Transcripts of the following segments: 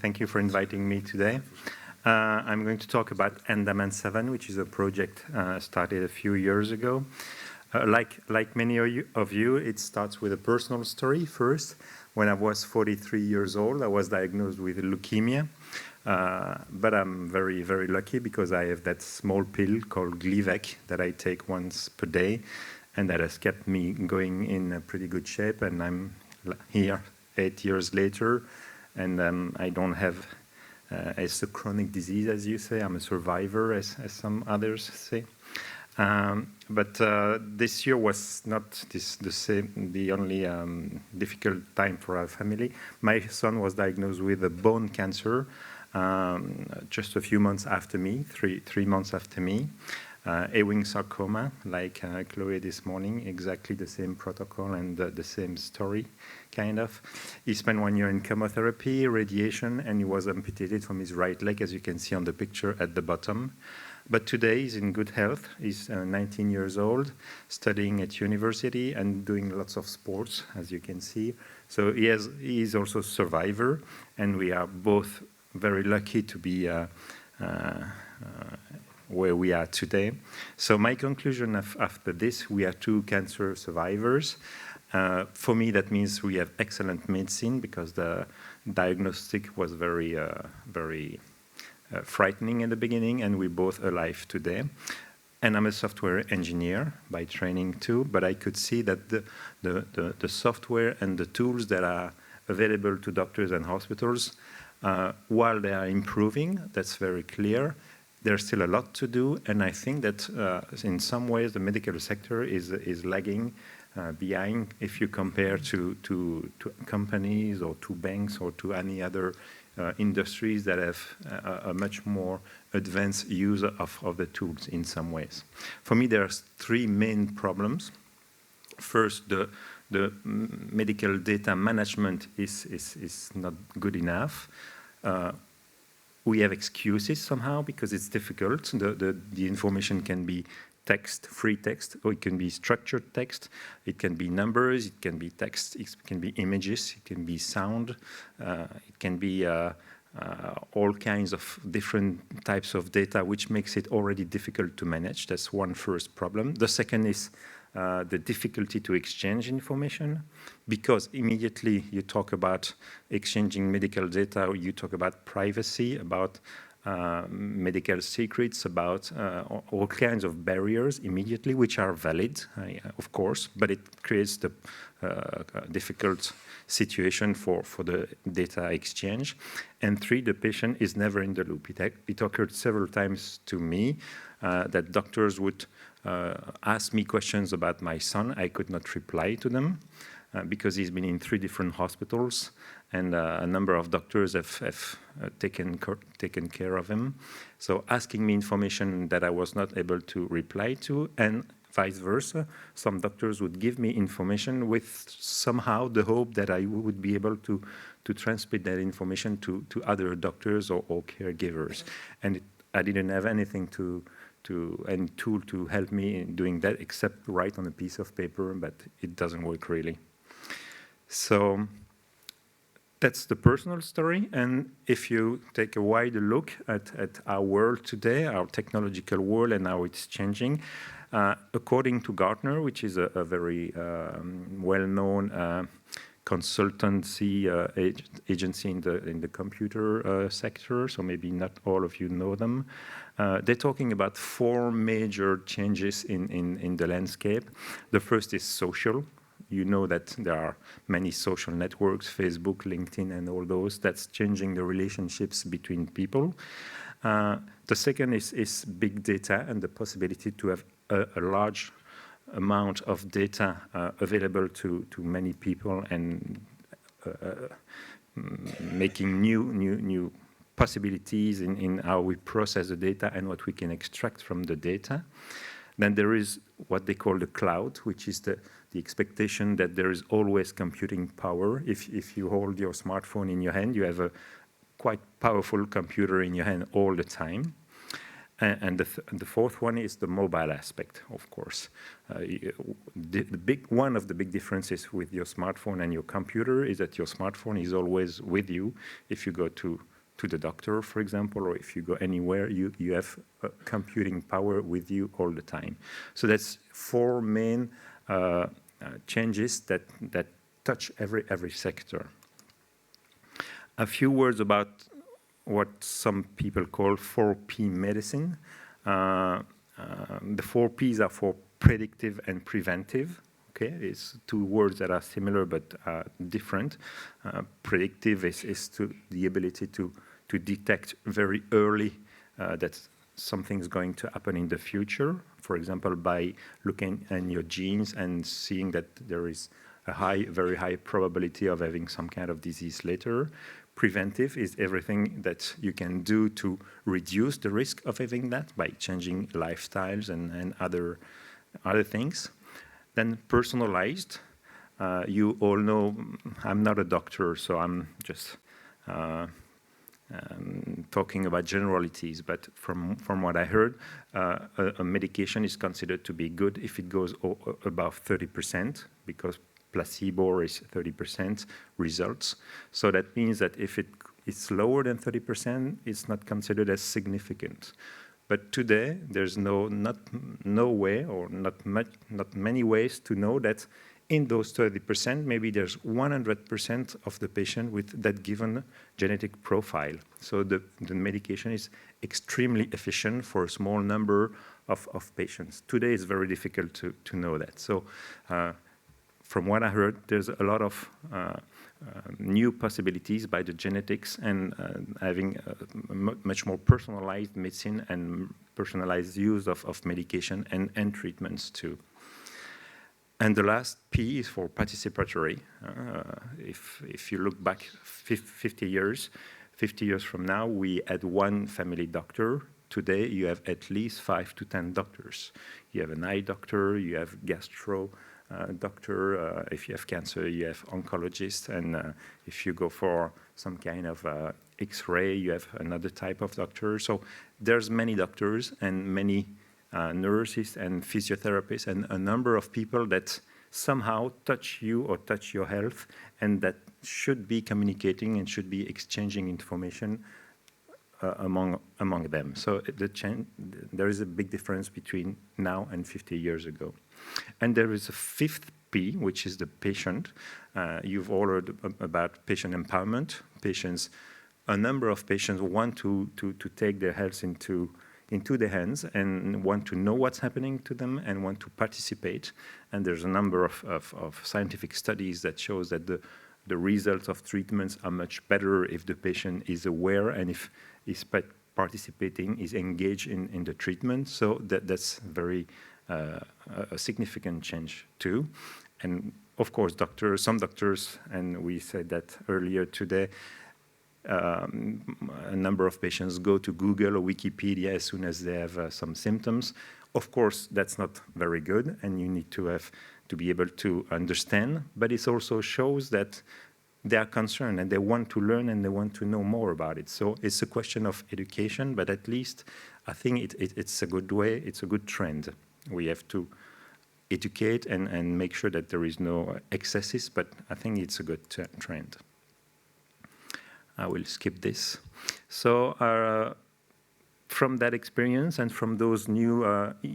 Thank you for inviting me today. I'm going to talk about Andaman 7, which is a project started a few years ago. Like many of you, it starts with a personal story first. When I was 43 years old, I was diagnosed with leukemia. But I'm very, very lucky because I have that small pill called Glivec that I take once per day, and that has kept me going in a pretty good shape. And I'm here 8 years later, and I don't have it's a chronic disease, as you say. I'm a survivor, as some others say. But this year was not the only difficult time for our family. My son was diagnosed with a bone cancer just a few months after me, three months after me. Ewing sarcoma, like Chloe this morning, exactly the same protocol and the same story, kind of. He spent 1 year in chemotherapy, radiation, and he was amputated from his right leg, as you can see on the picture at the bottom. But today he's in good health. He's 19 years old, studying at university and doing lots of sports, as you can see. So he is also a survivor, and we are both very lucky to be where we are today. So my conclusion after this, we are two cancer survivors. For me, that means we have excellent medicine because the diagnostic was very frightening in the beginning, and we're both alive today. And I'm a software engineer by training too, but I could see that the software and the tools that are available to doctors and hospitals, while they are improving, that's very clear, there's still a lot to do, and I think that in some ways the medical sector is lagging behind if you compare to companies or to banks or to any other industries that have a much more advanced use of the tools in some ways. For me, there are three main problems. First, the medical data management is not good enough. We have excuses somehow because it's difficult. The information can be text, free text, or it can be structured text. It can be numbers, it can be text, it can be images, it can be sound, it can be all kinds of different types of data, which makes it already difficult to manage. That's one first problem. The second is the difficulty to exchange information, because immediately you talk about exchanging medical data, you talk about privacy, about medical secrets, about all kinds of barriers immediately, which are valid, of course, but it creates the difficult situation for the data exchange. And three, the patient is never in the loop. It occurred several times to me that doctors would ask me questions about my son. I could not reply to them because he's been in 3 different hospitals, and a number of doctors have taken care of him. So asking me information that I was not able to reply to, and vice versa. Some doctors would give me information with somehow the hope that I would be able to transmit that information to other doctors or caregivers. And I didn't have anything any tool to help me in doing that except write on a piece of paper, but it doesn't work really. So that's the personal story. And if you take a wider look at our world today, our technological world and how it's changing, according to Gartner, which is a very well-known consultancy agency in the computer sector, so maybe not all of you know them. They're talking about 4 major changes in the landscape. The first is social. You know that there are many social networks, Facebook, LinkedIn, and all those. That's changing the relationships between people. The second is big data and the possibility to have a large amount of data available to many people, and making new possibilities in how we process the data and what we can extract from the data. Then there is what they call the cloud, which is the expectation that there is always computing power. If you hold your smartphone in your hand, you have a quite powerful computer in your hand all the time. And the fourth one is the mobile aspect, of course. One of the big differences with your smartphone and your computer is that your smartphone is always with you. If you go to the doctor, for example, or if you go anywhere, you have computing power with you all the time. So that's four main changes that touch every sector. A few words about what some people call 4P medicine. The 4 Ps are for predictive and preventive. Okay, it's two words that are similar but different. Predictive is the ability to detect very early that something's going to happen in the future. For example, by looking at your genes and seeing that there is a very high probability of having some kind of disease later. Preventive is everything that you can do to reduce the risk of having that by changing lifestyles and other things. Then personalized. You all know I'm not a doctor, so I'm just talking about generalities. But from what I heard, a medication is considered to be good if it goes above 30%, because placebo is 30% results. So that means that if it's lower than 30%, it's not considered as significant. But today, there's no way or not many ways to know that in those 30%, maybe there's 100% of the patient with that given genetic profile. So the medication is extremely efficient for a small number of patients. Today, it's very difficult to know that. So from what I heard, there's a lot of new possibilities by the genetics and having much more personalized medicine and personalized use of medication and treatments too. And the last P is for participatory. If you look back 50 years from now, we had one family doctor. Today, you have at least 5 to 10 doctors. You have an eye doctor, you have gastro doctor. If you have cancer, you have oncologist. And if you go for some kind of X-ray, you have another type of doctor. So there's many doctors and many nurses and physiotherapists and a number of people that somehow touch you or touch your health and that should be communicating and should be exchanging information among them. So there is a big difference between now and 50 years ago. And there is a fifth P, which is the patient. You've all heard about patient empowerment. A number of patients want to take their health into their hands and want to know what's happening to them and want to participate. And there's a number of scientific studies that shows that the results of treatments are much better if the patient is aware and if is participating, is engaged in the treatment. So that's very a significant change too. And of course, some doctors, and we said that earlier today, a number of patients go to Google or Wikipedia as soon as they have some symptoms. Of course, that's not very good, and you need to be able to understand. But it also shows that they are concerned and they want to learn and they want to know more about it. So it's a question of education, but at least I think it's a good way, it's a good trend. We have to educate and make sure that there is no excesses, but I think it's a good trend. I will skip this. So from that experience and from those new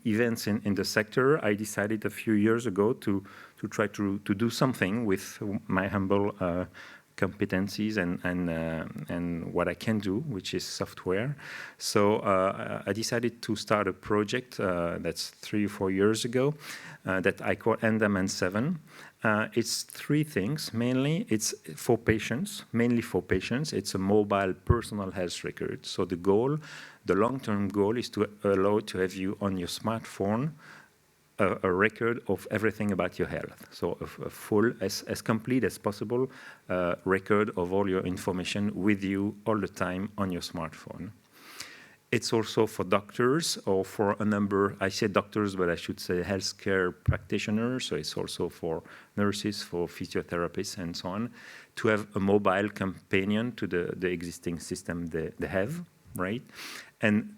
events in the sector, I decided a few years ago to try to do something with my humble competencies and what I can do, which is software. So I decided to start a project that's 3 or 4 years ago that I call Endaman 7. It's 3 things, mainly. It's for patients, mainly for patients. It's a mobile personal health record. So the long-term goal is to allow to have you on your smartphone a record of everything about your health. So a full, as complete as possible, record of all your information with you all the time on your smartphone. It's also for doctors or for a number, I say doctors, but I should say healthcare practitioners. So it's also for nurses, for physiotherapists, and so on, to have a mobile companion to the existing system they have, right? And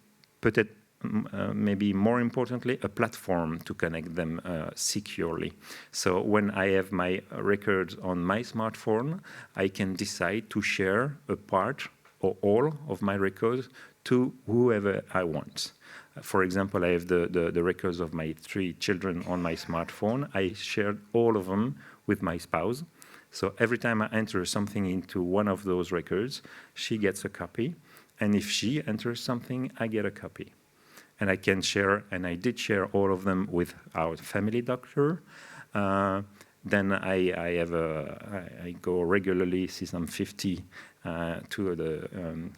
maybe more importantly, a platform to connect them securely. So when I have my records on my smartphone, I can decide to share a part or all of my records to whoever I want. For example, I have the records of my 3 children on my smartphone. I shared all of them with my spouse. So every time I enter something into one of those records, she gets a copy. And if she enters something, I get a copy. And I can share, and I did share all of them with our family doctor. Then I go regularly, since I'm 50, to the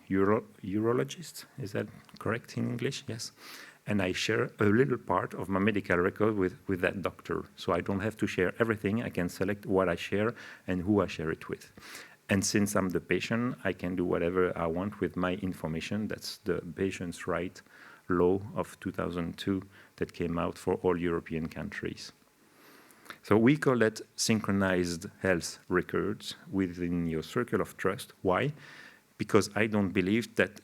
urologist. Is that correct in English? Yes. And I share a little part of my medical record with that doctor. So I don't have to share everything. I can select what I share and who I share it with. And since I'm the patient, I can do whatever I want with my information. That's the patient's right law of 2002 that came out for all European countries. So we call that Synchronized Health Records within your circle of trust. Why? Because I don't believe that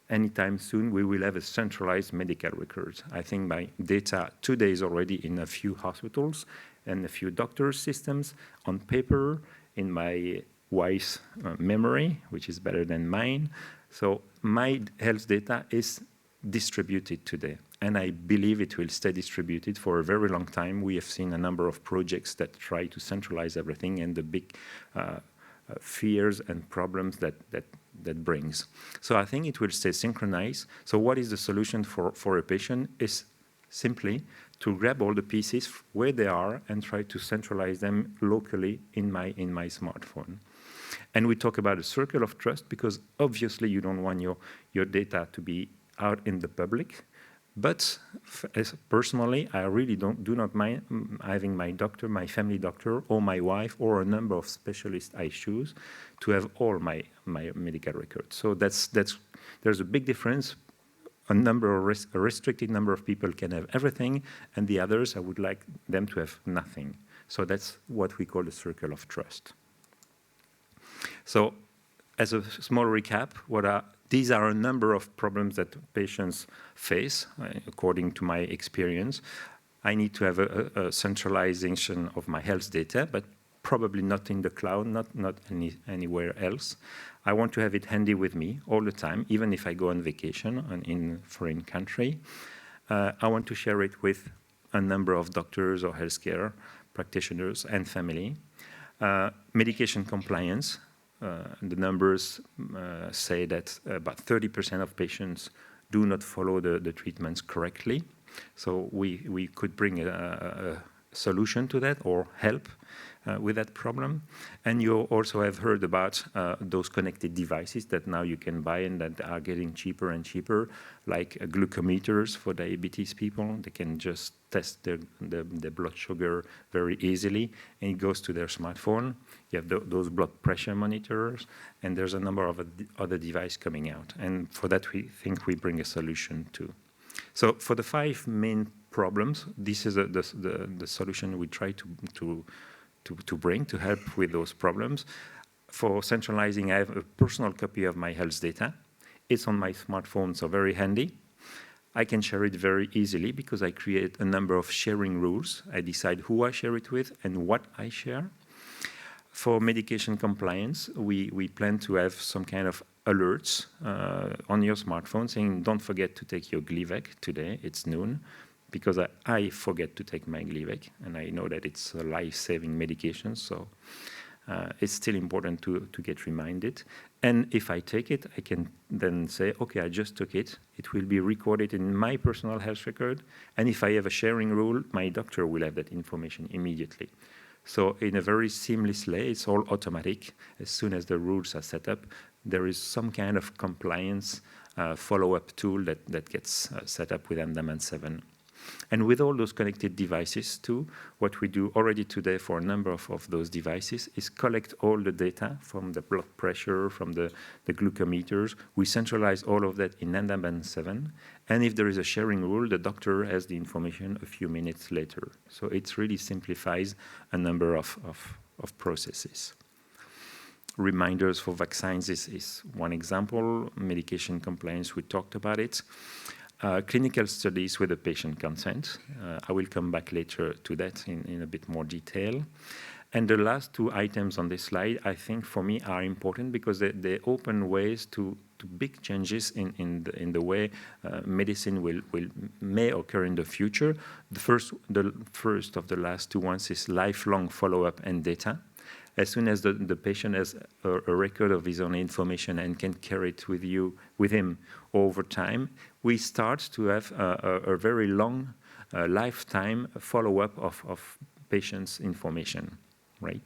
anytime soon we will have a centralized medical records. I think my data today is already in a few hospitals and a few doctors' systems on paper, in my wife's memory, which is better than mine. So my health data is distributed today, and I believe it will stay distributed for a very long time. We have seen a number of projects that try to centralize everything, and the big fears and problems that brings. So I think it will stay synchronized. So what is the solution for a patient is simply to grab all the pieces where they are and try to centralize them locally in my smartphone. And we talk about a circle of trust because obviously you don't want your data to be out in the public. But personally, I really do not mind having my doctor, my family doctor, or my wife, or a number of specialists I choose to have all my medical records. So there's a big difference. A restricted number of people can have everything, and the others, I would like them to have nothing. So that's what we call the circle of trust. So as a small recap, these are a number of problems that patients face, according to my experience. I need to have a centralization of my health data, but probably not in the cloud, not anywhere else. I want to have it handy with me all the time, even if I go on vacation in a foreign country. I want to share it with a number of doctors or healthcare practitioners and family. Medication compliance. The numbers say that about 30% of patients do not follow the treatments correctly. So we could bring a solution to that or help with that problem. And you also have heard about those connected devices that now you can buy and that are getting cheaper and cheaper, like glucometers for diabetes people. They can just test their blood sugar very easily, and it goes to their smartphone. You have those blood pressure monitors, and there's a number of other devices coming out. And for that, we think we bring a solution too. So for the 5 main problems, this is the solution we try to bring to help with those problems. For centralizing, I have a personal copy of my health data. It's on my smartphone, so very handy. I can share it very easily because I create a number of sharing rules. I decide who I share it with and what I share. For medication compliance, we plan to have some kind of alerts on your smartphone saying, don't forget to take your Gleevec today, it's noon, because I forget to take my Gleevec, and I know that it's a life-saving medication, so it's still important to get reminded. And if I take it, I can then say, okay, I just took it. It will be recorded in my personal health record, and if I have a sharing rule, my doctor will have that information immediately. So in a very seamless way, it's all automatic. As soon as the rules are set up, there is some kind of compliance follow-up tool that gets set up with Andaman 7. And with all those connected devices too, what we do already today for a number of those devices is collect all the data from the blood pressure, from the glucometers. We centralize all of that in Andaman 7. And if there is a sharing rule, the doctor has the information a few minutes later. So it really simplifies a number of processes. Reminders for vaccines is one example. Medication compliance, we talked about it. clinical studies with the patient consent. I will come back later to that in a bit more detail. And the last two items on this slide, I think for me are important because they open ways to big changes in the way medicine may occur in the future. The first of the last two ones is lifelong follow-up and data. As soon as the patient has a record of his own information and can carry it with him over time, we start to have a very long lifetime follow-up of patients' information. Right,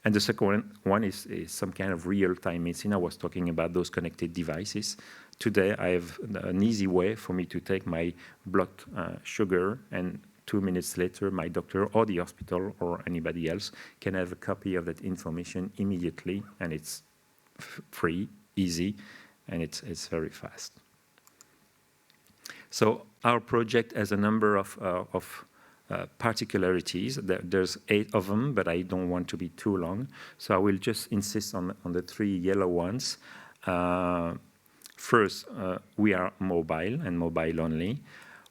and the second one is some kind of real-time medicine. I was talking about those connected devices. Today, I have an easy way for me to take my blood sugar, and 2 minutes later, my doctor or the hospital or anybody else can have a copy of that information immediately, and it's free, easy, and it's very fast. So our project has a number of particularities. There's 8 of them, but I don't want to be too long. So I will just insist on the 3 yellow ones. First, we are mobile and mobile only.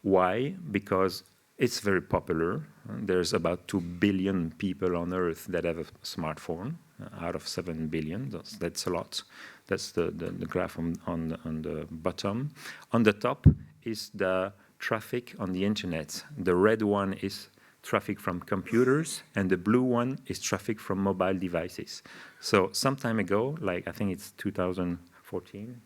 Why? Because it's very popular. There's about 2 billion people on Earth that have a smartphone out of 7 billion. That's a lot. That's the graph on the bottom. On the top is the traffic on the internet. The red one is traffic from computers, and the blue one is traffic from mobile devices. So some time ago, like I think it's 2014,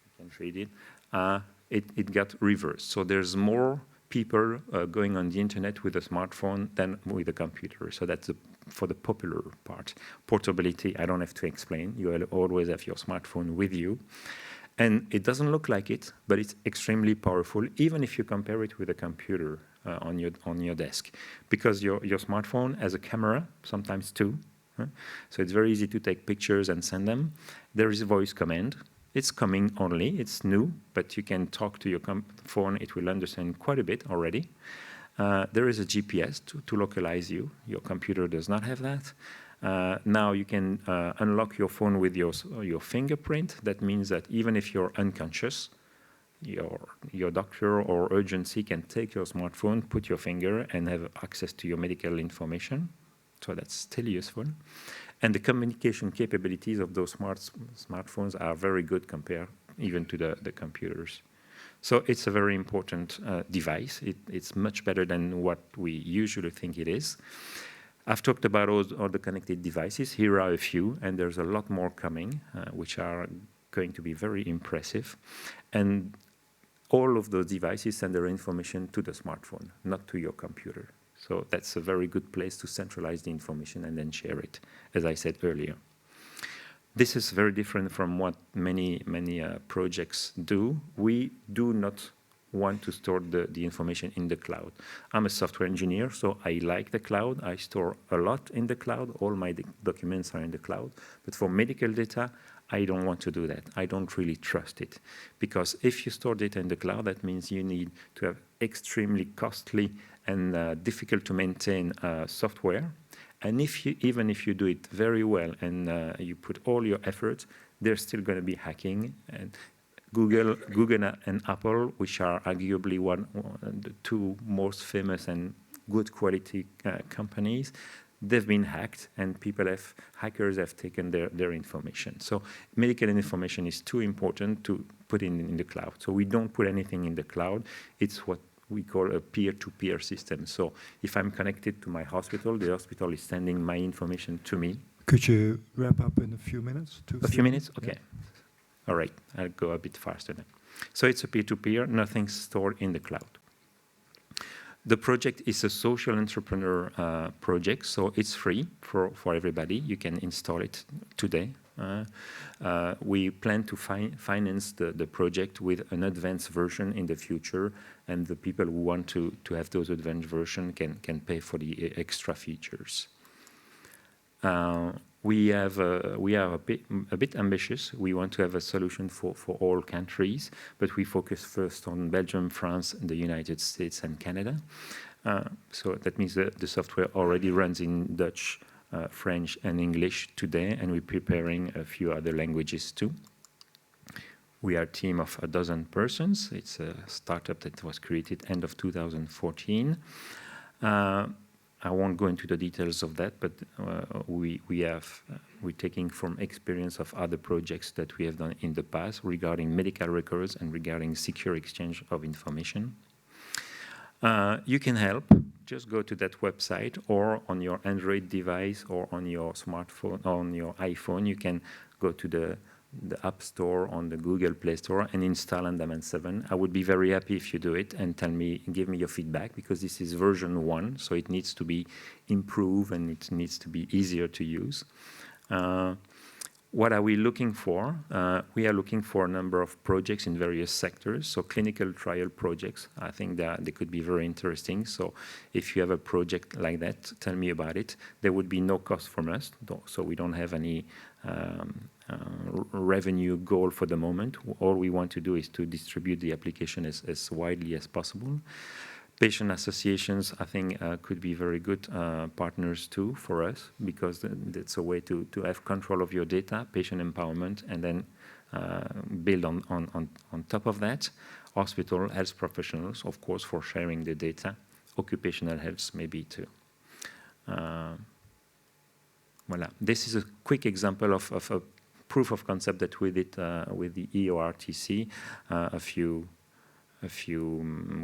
I can't read it, it got reversed. So there's more people going on the internet with a smartphone than with a computer. So that's for the popular part. Portability, I don't have to explain. You will always have your smartphone with you. And it doesn't look like it, but it's extremely powerful, even if you compare it with a computer on your desk, because your smartphone has a camera, sometimes 2. So it's very easy to take pictures and send them. There is a voice command. It's coming only. It's new, but you can talk to your phone. It will understand quite a bit already. There is a GPS to localize you. Your computer does not have that. Now you can unlock your phone with your fingerprint. That means that even if you're unconscious, your doctor or agency can take your smartphone, put your finger, and have access to your medical information. So that's still useful. And the communication capabilities of those smartphones are very good compared even to the computers. So it's a very important device. It's much better than what we usually think it is. I've talked about all the connected devices. Here are a few, and there's a lot more coming, which are going to be very impressive. And all of those devices send their information to the smartphone, not to your computer. So that's a very good place to centralize the information and then share it, as I said earlier. This is very different from what many projects do. We do not want to store the information in the cloud. I'm a software engineer, so I like the cloud. I store a lot in the cloud. All my documents are in the cloud. But for medical data, I don't want to do that. I don't really trust it. Because if you store data in the cloud, that means you need to have extremely costly and difficult to maintain software. And even if you do it very well and you put all your effort, there's still going to be hacking. And Google and Apple, which are arguably the 2 most famous and good quality companies, they've been hacked, and hackers have taken their information. So medical information is too important to put in the cloud. So we don't put anything in the cloud. It's what we call a peer-to-peer system. So if I'm connected to my hospital, the hospital is sending my information to me. Could you wrap up in a few minutes? A few minutes? Okay. Yeah. All right, I'll go a bit faster then. So it's a peer-to-peer, nothing's stored in the cloud. The project is a social entrepreneur project, so it's free for everybody. You can install it today. We plan to finance the project with an advanced version in the future, and the people who want to have those advanced versions can pay for the extra features. We are a bit ambitious. We want to have a solution for all countries, but we focus first on Belgium, France, the United States, and Canada. So that means that the software already runs in Dutch, French, and English today, and we're preparing a few other languages too. We are a team of a dozen persons. It's a startup that was created end of 2014. I won't go into the details of that, but we're taking from experience of other projects that we have done in the past regarding medical records and regarding secure exchange of information. You can help. Just go to that website, or on your Android device or on your smartphone, on your iPhone, you can go to the App Store, on the Google Play Store, and install Andaman 7. I would be very happy if you do it and give me your feedback, because this is version 1, so it needs to be improved and it needs to be easier to use. What are we looking for? We are looking for a number of projects in various sectors. So clinical trial projects, I think that they could be very interesting. So if you have a project like that, tell me about it. There would be no cost from us, so we don't have any revenue goal for the moment. All we want to do is to distribute the application as widely as possible. Patient associations, I think, could be very good partners too for us, because it's a way to have control of your data, patient empowerment, and then build on top of that. Hospital, health professionals, of course, for sharing the data. Occupational health, maybe too. Voilà. This is a quick example of a proof of concept that we did with the EORTC a few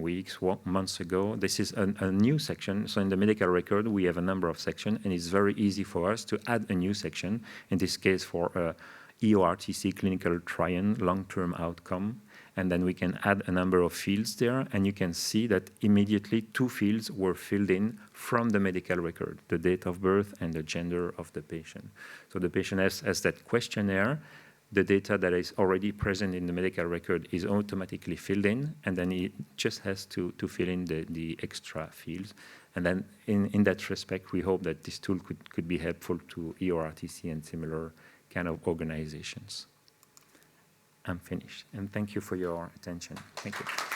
weeks, months ago. This is a new section. So in the medical record, we have a number of sections, and it's very easy for us to add a new section, in this case for EORTC clinical trial, long-term outcome. And then we can add a number of fields there, and you can see that immediately 2 fields were filled in from the medical record, the date of birth and the gender of the patient. So the patient has that questionnaire. The data that is already present in the medical record is automatically filled in, and then he just has to fill in the extra fields. And then in that respect, we hope that this tool could be helpful to EORTC and similar kind of organizations. I'm finished, and thank you for your attention. Thank you.